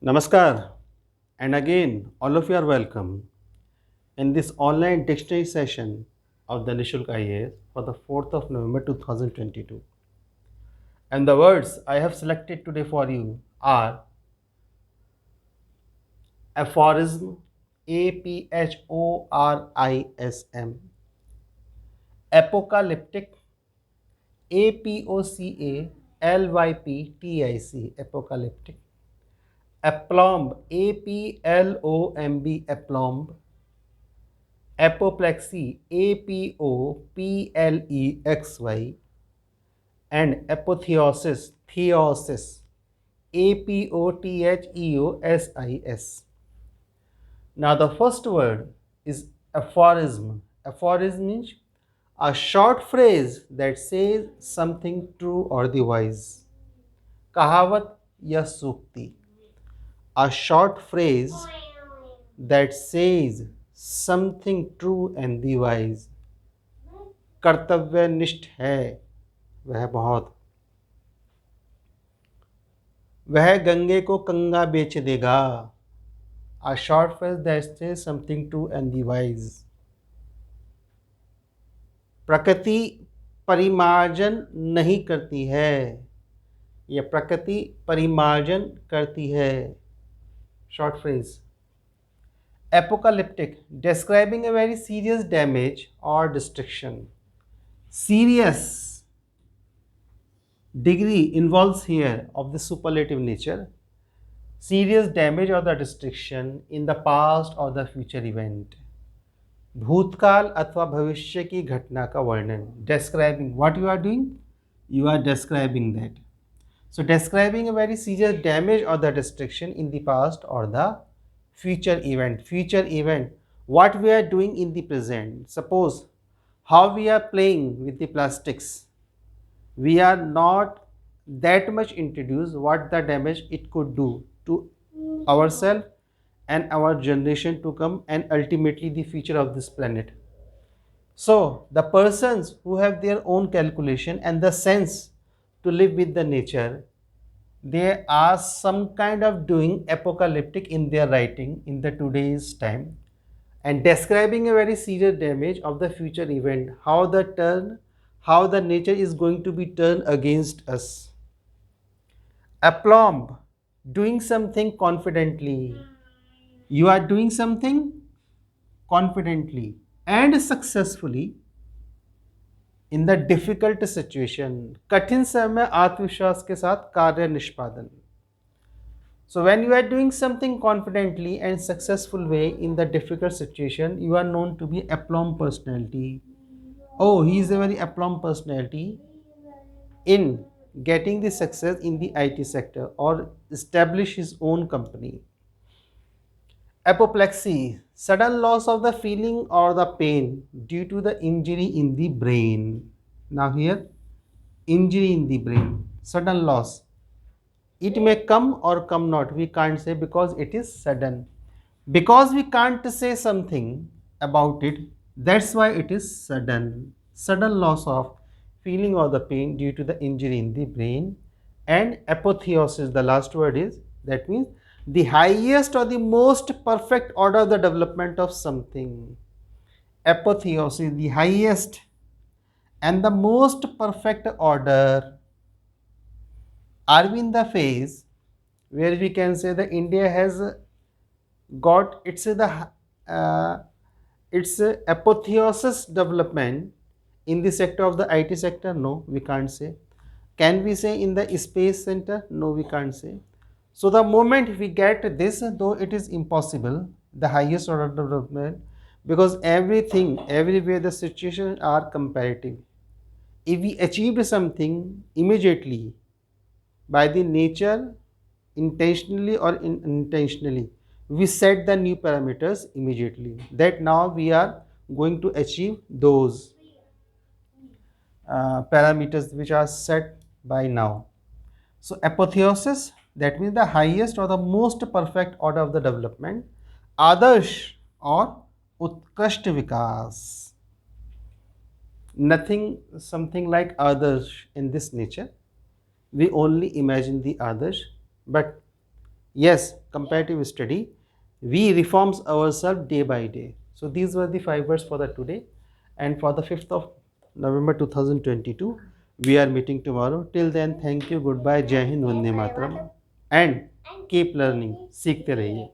Namaskar, and again, all of you are welcome in this online dictionary session of the Nishulk IAS for the 4th of November 2022. And the words I have selected today for you are aphorism, aphorism, apocalyptic, apocalyptic, apocalyptic, aplomb, aplomb, aplomb, apoplexy, apoplexy, and apotheosis, theosis, apottheosis. Now the first word is aphorism. Aphorism means a short phrase that says something true or the wise. Kahavat ya sukti. A short phrase that says something true and the wise. कर्तव्यनिष्ठ है वह बहुत, वह गंगे को कंगा बेच देगा. A short phrase that says something true and the wise. प्रकृति परिमार्जन नहीं करती है, यह प्रकृति परिमार्जन करती है. Short phrase. Apocalyptic, describing a very serious damage or destruction. Serious degree involves here of the superlative nature. Serious damage or the destruction in the past or the future event. भूतकाल अथवा भविष्य की घटना का वर्णन. Describing what you are doing, you are describing that. So describing a very serious damage or the destruction in the past or the future event. Future event, what we are doing in the present. Suppose how we are playing with the plastics. We are not that much introduced what the damage it could do to ourselves and our generation to come and ultimately the future of this planet. So the persons who have their own calculation and the sense to live with the nature, they are some kind of doing apocalyptic in their writing in the today's time and describing a very serious damage of the future event, how the nature is going to be turned against us. Aplomb, doing something confidently. You are doing something confidently and successfully in the difficult situation. कठिन समय में आत्मविश्वास के साथ कार्य निष्पादन. So when you are doing something confidently and successful way in the difficult situation, you are known to be aplomb personality. Oh, he is a very aplomb personality in getting the success in the IT sector or establish his own company. Apoplexy, sudden loss of the feeling or the pain due to the injury in the brain. Now here, injury in the brain, sudden loss. It may come or come not, we can't say because it is sudden. Because we can't say something about it, that's why it is sudden. Sudden loss of feeling or the pain due to the injury in the brain. And apotheosis, the last word is, that means the highest or the most perfect order of the development of something. Apotheosis, the highest and the most perfect order. Are we in the phase where we can say that India has got its apotheosis development in the sector of the IT sector? No, we can't say. Can we say in the space center? No, we can't say. So the moment we get this, though it is impossible, the highest order of development, because everything, everywhere the situations are comparative. If we achieved something immediately by the nature, intentionally or unintentionally, we set the new parameters immediately, that now we are going to achieve those parameters which are set by now. So apotheosis, that means the highest or the most perfect order of the development. Adarsh or Utkasht Vikas, nothing something like others in this nature. we only imagine the others, but yes, comparative study, we reforms ourselves day by day. So these were the 5 words for the today, and for the 5th of November 2022, we are meeting tomorrow. Till then, thank you, goodbye, jai hind, vande mataram, and keep learning, सीखते रहिए.